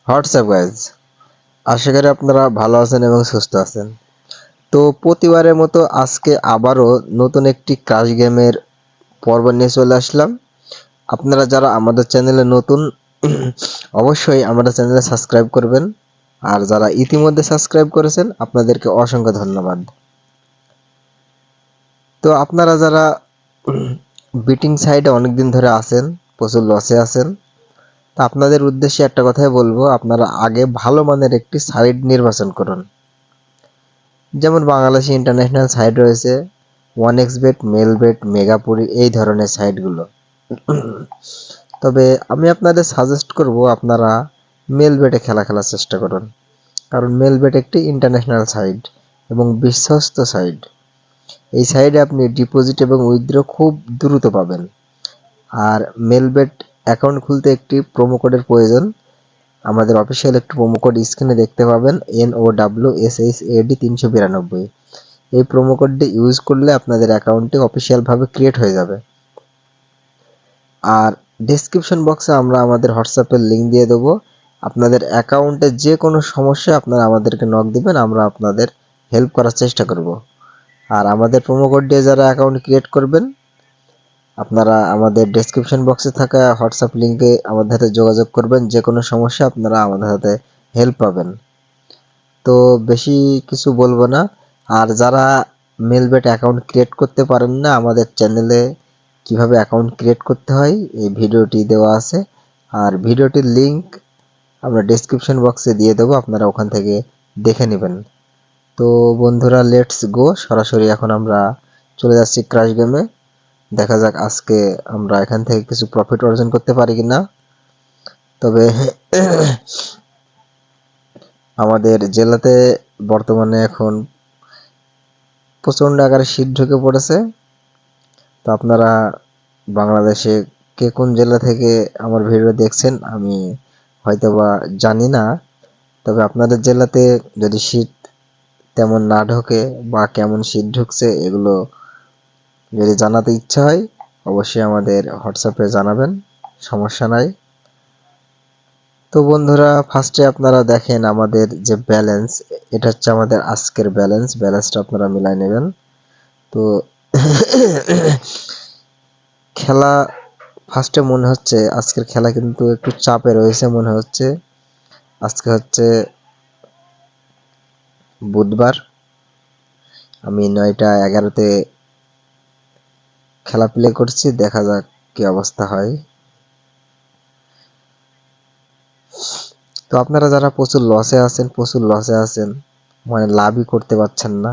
WhatsApp guys, আশা করি আপনারা ভালো আছেন এবং সুস্থ আছেন। তো প্রতিবারের মতো আজকে আবারও নতুন একটি ক্রাশ গেমের পর্ব নিয়ে চলে আসলাম। আপনারা যারা আমাদের চ্যানেলে নতুন অবশ্যই আমাদের চ্যানেলে সাবস্ক্রাইব করবেন, আর যারা ইতিমধ্যে সাবস্ক্রাইব করেছেন আপনাদেরকে অসংখ্য ধন্যবাদ। তো আপনারা যারা বিটিং সাইডে অনেকদিন ধরে আছেন, প্রচুর লসে আছেন, তা আপনাদের উদ্দেশ্যে একটা কথাই বলবো, আপনারা আগে ভালো মানের একটি সাইট নির্বাচন করুন। যেমন বাংলাদেশে ইন্টারন্যাশনাল সাইট রয়েছে, ওয়ানএক্সবেট, মেলবেট, মেগাপুরি, এই ধরনের সাইটগুলো। তবে আমি আপনাদের সাজেস্ট করব আপনারা মেলবেটে খেলার চেষ্টা করুন, কারণ মেলবেট একটি ইন্টারন্যাশনাল সাইট এবং বিশ্বস্ত সাইট। এই সাইটে আপনি ডিপোজিট এবং উইথড্র খুব দ্রুত পাবেন। আর মেলবেট অ্যাকাউন্ট খুলতে একটি প্রোমো কোডের প্রয়োজন। আমাদের অফিসিয়াল একটি প্রোমো কোড স্ক্রিনে দেখতে পাবেন, NOWSHAD 392। এই প্রোমো কোডটি ইউজ করলে আপনাদের অ্যাকাউন্টটি অফিসিয়ালভাবে ক্রিয়েট হয়ে যাবে। আর ডেসক্রিপশন বক্সে আমরা আমাদের হোয়াটসঅ্যাপের লিঙ্ক দিয়ে দেবো। আপনাদের অ্যাকাউন্টে যে কোনো সমস্যা আপনারা আমাদেরকে নক দিবেন, আমরা আপনাদের হেল্প করার চেষ্টা করব। আর আমাদের প্রোমো কোড দিয়ে যারা অ্যাকাউন্ট ক্রিয়েট করবেন, আপনারা আমাদের ডেসক্রিপশন বক্সে থাকা হোয়াটসঅ্যাপ লিঙ্কে আমাদের সাথে যোগাযোগ করবেন। যে কোনো সমস্যা আপনারা আমাদের সাথে হেল্প পাবেন। তো বেশি কিছু বলবো না। আর যারা মেলবেট অ্যাকাউন্ট ক্রিয়েট করতে পারেন না, আমাদের চ্যানেলে কিভাবে অ্যাকাউন্ট ক্রিয়েট করতে হয় এই ভিডিওটি দেওয়া আছে। আর ভিডিওটির লিঙ্ক আমরা ডেসক্রিপশন বক্সে দিয়ে দেবো, আপনারা ওখান থেকে দেখে নেবেন। তো বন্ধুরা, লেটস গো, সরাসরি এখন আমরা চলে যাচ্ছি ক্রাশ গেমে। দেখা যাক আজকে আমরা এখান থেকে কিছু প্রফিট অর্জন করতে পারি কিনা। তবে আমাদের জেলাতে বর্তমানে এখন প্রচণ্ড আকারে শীত ঢুকে পড়েছে। তো আপনারা বাংলাদেশে কে কোন জেলা থেকে আমার ভিডিও দেখছেন আমি হয়তোবা জানি না। তবে আপনাদের জেলাতে যদি শীত তেমন না ঢোকে বা কেমন শীত ঢুকছে এগুলো যদি জানাতে ইচ্ছা হয়, অবশ্যই আমাদের হোয়াটসঅ্যাপে জানাবেন, সমস্যা নাই। তো বন্ধুরা, ফার্স্টে আপনারা দেখেন আমাদের যে ব্যালেন্স, এটা হচ্ছে আমাদের আজকের ব্যালেন্সটা আপনারা মিলাই নেবেন। তো খেলা ফার্স্টে মনে হচ্ছে আজকের খেলা কিন্তু একটু চাপে রয়েছে মনে হচ্ছে। আজকে হচ্ছে বুধবার, আমি 9টা 11তে খেলা প্লে করছি, দেখা যাক কি অবস্থা হয়। তো আপনারা যারা প্রচুর লসে আছেন, মানে লাভই করতে পারছেন না,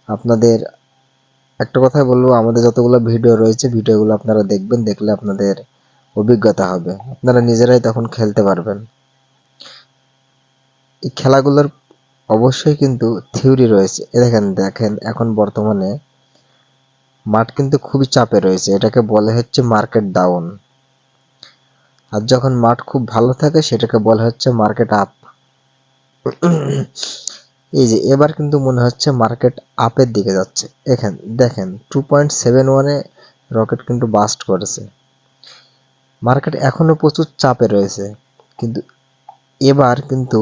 আপনাদের একটা কথাই বলবো, আমাদের যতগুলো ভিডিও রয়েছে ভিডিওগুলো আপনারা দেখবেন, দেখলে আপনাদের অভিজ্ঞতা হবে, আপনারা নিজেরাই তখন খেলতে পারবেন। এই খেলাগুলোর অবশ্যই কিন্তু থিওরি রয়েছে। দেখেন এখন বর্তমানে মাঠ কিন্তু খুবই চাপে রয়েছে, এটাকে বলে হচ্ছে মার্কেট ডাউন। আর যখন মাঠ খুব ভালো থাকে সেটাকে বলা হচ্ছে মার্কেট আপ। এই যে এবার কিন্তু মনে হচ্ছে মার্কেট আপের দিকে যাচ্ছে। এখানে দেখেন 2.71-এ রকেট কিন্তু বাস্ট করেছে। মার্কেট এখনো প্রচুর চাপে রয়েছে, কিন্তু এবার কিন্তু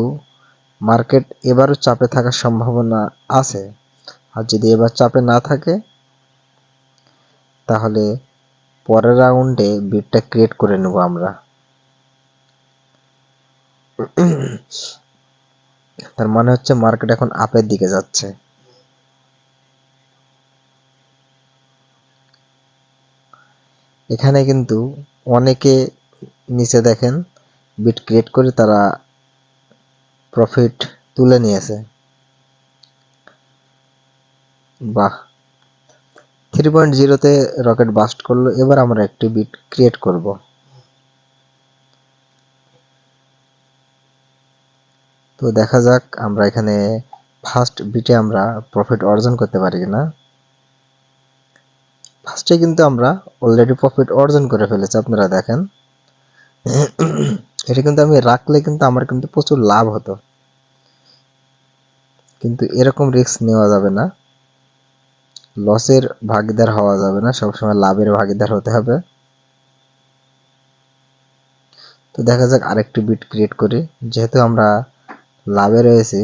মার্কেট এবারও চাপে থাকার সম্ভাবনা আছে। আর যদি এবার চাপে না থাকে তাহলে পরের রাউন্ডে বিটটা ক্রিয়েট করে নেব আমরা। তার মানে হচ্ছে মার্কেট এখন আপের দিকে যাচ্ছে। এখানে কিন্তু অনেকে নিচে দেখেন বিট ক্রিয়েট করে তারা প্রফিট তুলে নিয়েছে। বাহ, 3.0-তে রকেট বাস্ট করলো। এবার আমরা একটি বিট ক্রিয়েট করব। তো দেখা যাক আমরা এখানে ফার্স্ট বিটে আমরা প্রফিট অর্জন করতে পারি কিনা। ফার্স্টে কিন্তু আমরা অলরেডি প্রফিট অর্জন করে ফেলেছি, আপনারা দেখেন। এটা কিন্তু আমি রাখলে কিন্তু আমার কিন্তু প্রচুর লাভ হতো, কিন্তু এরকম রিস্ক নেওয়া যাবে না, লসের ভাগীদার হওয়া যাবে না, সবসময় লাভের ভাগীদার হতে হবে। তো দেখা যাক আরেকটি বিট ক্রিয়েট করি, যেহেতু আমরা লাভে রয়েছি।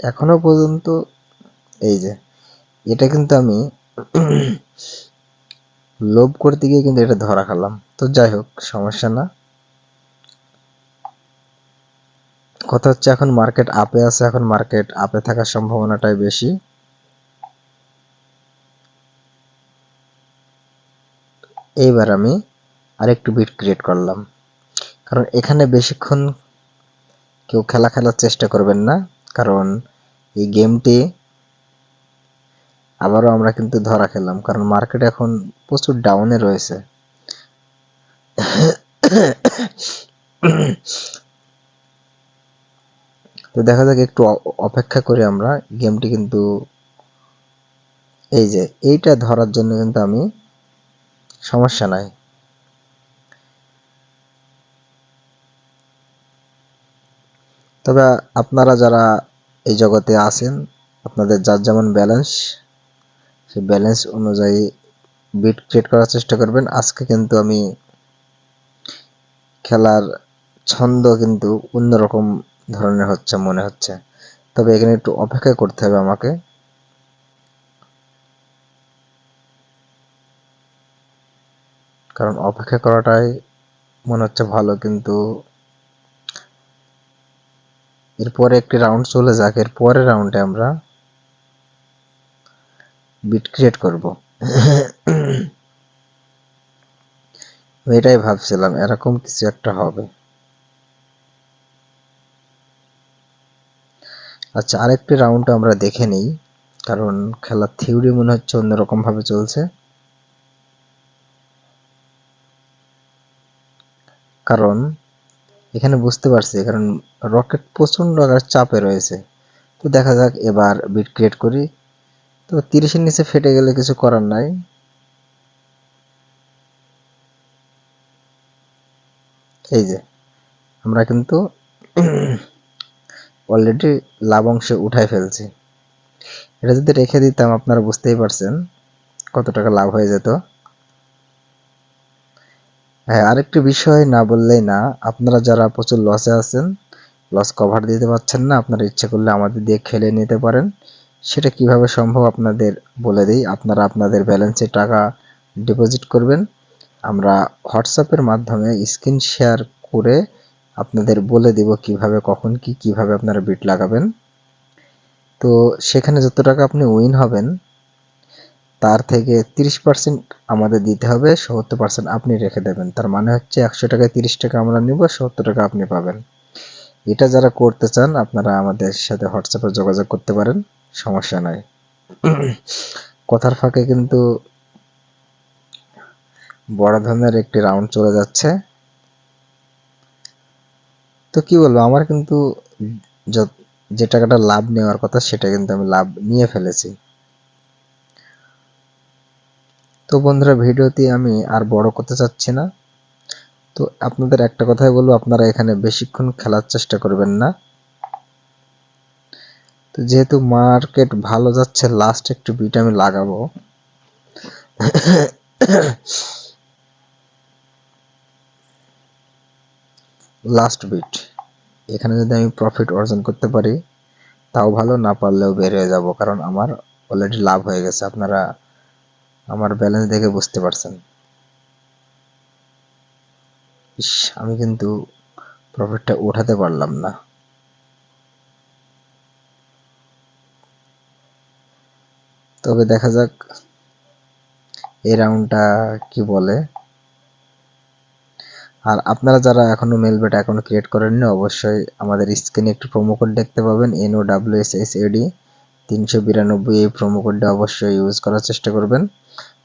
এখনো পর্যন্ত এই যে এটা কিন্তু আমি লোভ করতে গিয়ে কিন্তু এটা ধরা খেলাম। তো যাই হোক, সমস্যা না। কথা হচ্ছে এখন মার্কেট আপে আছে, এখন মার্কেট আপে থাকার সম্ভাবনাটাই বেশি। এইবার আমি আরেকটু বিট ক্রিয়েট করলাম, কারণ এখানে বেশিক্ষণ কেউ খেলার চেষ্টা করবেন না, কারণ এই গেমটি আবারও আমরা কিন্তু ধরা খেলাম, কারণ মার্কেট এখন প্রচুর ডাউনে রয়েছে। তো দেখা যাক, একটু অপেক্ষা করে আমরা গেমটি কিন্তু এই যে এইটা ধরার জন্য কিন্তু আমি সমস্যা নাই। তবে আপনারা যারা এই জগতে আছেন, আপনাদের যার যেমন ব্যালেন্স, সেই ব্যালেন্স অনুযায়ী বিট ক্রিয়েট করার চেষ্টা করবেন। আজকে কিন্তু আমি খেলার ছন্দ কিন্তু অন্যরকম ধরনের হচ্ছে মনে হচ্ছে, তবে এখানে একটু অপেক্ষা করতে হবে আমাকে। কারণ অপেক্ষা করাটাই মনে হচ্ছে ভালো, কিন্তু এরপরে একটি রাউন্ড চলে যাক, এর পরের রাউন্ডে আমরা বিট ক্রিয়েট করব। এটাই ভাবছিলাম, এরকম কিছু একটা হবে। আচ্ছা, আরেকটি রাউন্ড আমরা দেখে নেই, কারণ খেলার থিওরি মনে হচ্ছে অন্যরকম ভাবে চলছে। কারণ এখানে বুঝতে পারছি, কারণ রকেট প্রচন্ড আকার চাপে রয়েছে। তো দেখা যাক, এবার বিট ক্রিয়েট করি। তো 30-এর নিচে ফেটে গেলে কিছু করার নাই। এই যে আমরা কিন্তু অলরেডি লাভ অংশে উঠাই ফেলছি। এটা যদি রেখে দিতাম, আপনারা বুঝতেই পারছেন কত টাকা লাভ হয়ে যেত। হ্যাঁ, আরেকটি বিষয় না বললেই না, আপনারা যারা প্রচুর লসে আছেন, লস কভার দিতে পারছেন না, আপনারা ইচ্ছা করলে আমাদের দিয়ে খেলে নিতে পারেন। সেটা কিভাবে সম্ভব আপনাদের বলে দিই। আপনারা আপনাদের ব্যালেন্সে টাকা ডিপোজিট করবেন, আমরা হোয়াটসঅ্যাপের মাধ্যমে স্ক্রিন শেয়ার করে আপনাদের বলে দিব কিভাবে, কখন কি, কিভাবে আপনারা বিট লাগাবেন। তো সেখানে যত টাকা আপনি উইন হবেন, তার থেকে 30% আমাদের দিতে হবে, 70% আপনি রেখে দেবেন। তার মানে হচ্ছে 100 টাকায় 30 টাকা আমরা নিব, 70 টাকা আপনি পাবেন। এটা যারা করতে চান, আপনারা আমাদের সাথে হোয়াটসঅ্যাপে যোগাযোগ করতে পারেন, সমস্যা নাই। কথার ফাঁকে কিন্তু বড় ধরনের একটি রাউন্ড চলে যাচ্ছে। তো কি বলবো, আমার কিন্তু যে টাকাটা লাভ নেওয়ার কথা, সেটা কিন্তু আমি লাভ নিয়ে ফেলেছি। তো বন্ধুরা, ভিডিওটি আমি আর বড় করতে চাচ্ছি না। তো আপনাদের একটা কথাই বলবো, আপনারা এখানে বেশিক্ষণ খেলার চেষ্টা করবেন না। তো যেহেতু মার্কেট ভালো যাচ্ছে, লাস্ট একটু বিট আমি লাগাবো। লাস্ট বিট, এখানে যদি আমি প্রফিট অর্জন করতে পারি তাও ভালো, না পারলেও বের হয়ে যাব, কারণ আমার অলরেডি লাভ হয়ে গেছে। আপনারা আমার ব্যালেন্স দেখে বুঝতে পারছেন। ইস, আমি কিন্তু প্রফিটটা উঠাতে পারলাম না। তবে দেখা যাক এই রাউন্ডটা কি বলে। আর আপনারা যারা এখনো মেলবেট অ্যাকাউন্ট ক্রিয়েট করেননি, অবশ্যই আমাদের স্ক্রিনে একটি প্রোমো কোড দেখতে পাবেন, NOWSSAD 392। এই প্রোমো কোডটা অবশ্যই ইউজ করার চেষ্টা করবেন,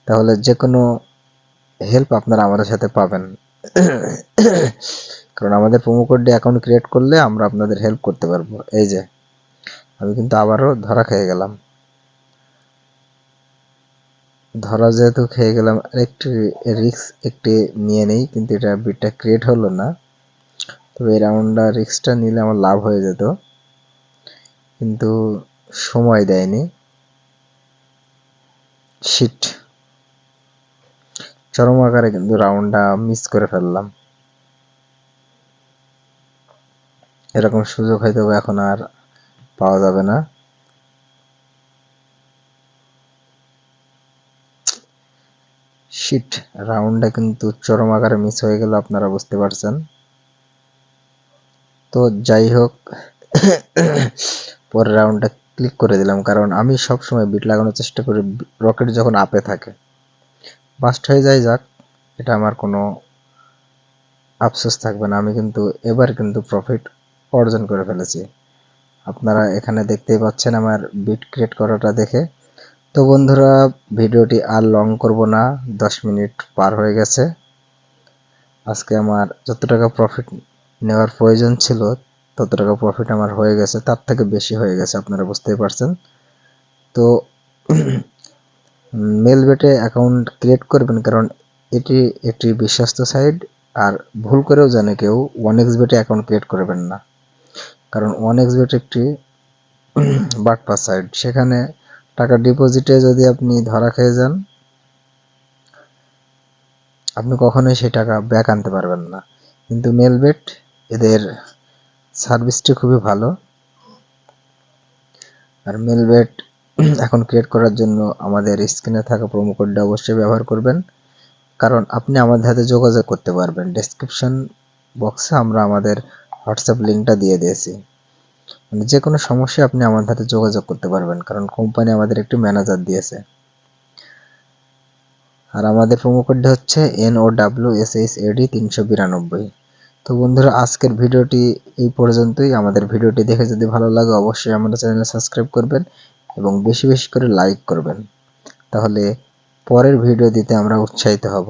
তাহলে যে কোনো হেল্প আপনারা আমাদের সাথে পাবেন। কারণ আমাদের প্রোমো কোড দিয়ে অ্যাকাউন্ট ক্রিয়েট করলে আমরা আপনাদের হেল্প করতে পারবো। এই যে আমি কিন্তু আবারও ধরা খেয়ে গেলাম। ধরা যেহেতু খেয়ে গেলাম, একটু রিস্ক একটি নিয়ে নেই, কিন্তু এটা বিটটা ক্রিয়েট হলো না। তবে এই রাউন্ডটা রিস্কটা নিলে আমার লাভ হয়ে যেত, কিন্তু সময় দেয়নি। শিট। চরম আকারে কিন্তু রাউন্ডটা মিস করে ফেললাম। এরকম সুযোগ হয়তো এখন আর পাওয়া যাবে না। শিট, রাউন্ডটা কিন্তু চরম আকারে মিস হয়ে গেল, আপনারা বুঝতে পারছেন। তো যাই হোক, পরের রাউন্ডটা ক্লিক করে দিলাম, কারণ আমি সব সময় বিট লাগানোর চেষ্টা করি রকেট যখন আপে থাকে। বাস্ট হয়ে যায়, যাক, এটা আমার কোনো আফসোস থাকবে না। আমি কিন্তু এবার কিন্তু প্রফিট অর্জন করে ফেলেছি। আপনারা এখানে দেখতেই পাচ্ছেন আমার বিট ক্রিয়েট করাটা দেখে। তো বন্ধুরা, ভিডিওটি আর লং করব না, 10 মিনিট পার হয়ে গেছে। আজকে আমার যত টাকা প্রফিট নেওয়ার প্রয়োজন ছিল তত টাকা প্রফিট আমার হয়ে গেছে, তার থেকে বেশি হয়ে গেছে, আপনারা বুঝতেই পারছেন। তো মেলবেটে অ্যাকাউন্ট ক্রিয়েট করবেন, কারণ এটি একটি বিশ্বস্ত সাইট। আর ভুল করেও জানে কেউ 1xbet অ্যাকাউন্ট ক্রিয়েট করবেন না, কারণ 1xbet একটি বাটপার সাইট। সেখানে টাকা ডিপোজিটে যদি আপনি ধরা খেয়ে যান, আপনি কখনোই সেই টাকা ব্যাক আনতে পারবেন না। কিন্তু মেলবেট, এদের সার্ভিসটি খুবই ভালো। আর মেলবেট এখন ক্রিয়েট করার জন্য আমাদের স্ক্রিনে থাকা প্রোমো কোডটা অবশ্যই ব্যবহার করবেন, কারণ আপনি আমাদের সাথে যোগাযোগ করতে পারবেন। ডেসক্রিপশন বক্সে আমরা আমাদের হোয়াটসঅ্যাপ লিঙ্কটা দিয়ে দিয়েছি, মানে যে কোনো সমস্যায় আপনি আমাদের সাথে যোগাযোগ করতে পারবেন, কারণ কোম্পানি আমাদের একটি ম্যানেজার দিয়েছে। আর আমাদের প্রোমো কোডটা হচ্ছে NOWSHAD 392। তো বন্ধুরা, আজকের ভিডিওটি এই পর্যন্তই। আমাদের ভিডিওটি দেখে যদি ভালো লাগে অবশ্যই আমাদের চ্যানেল সাবস্ক্রাইব করবেন এবং বেশি বেশি করে লাইক করবেন, তাহলে পরের ভিডিও দিতে আমরা উৎসাহিত হব।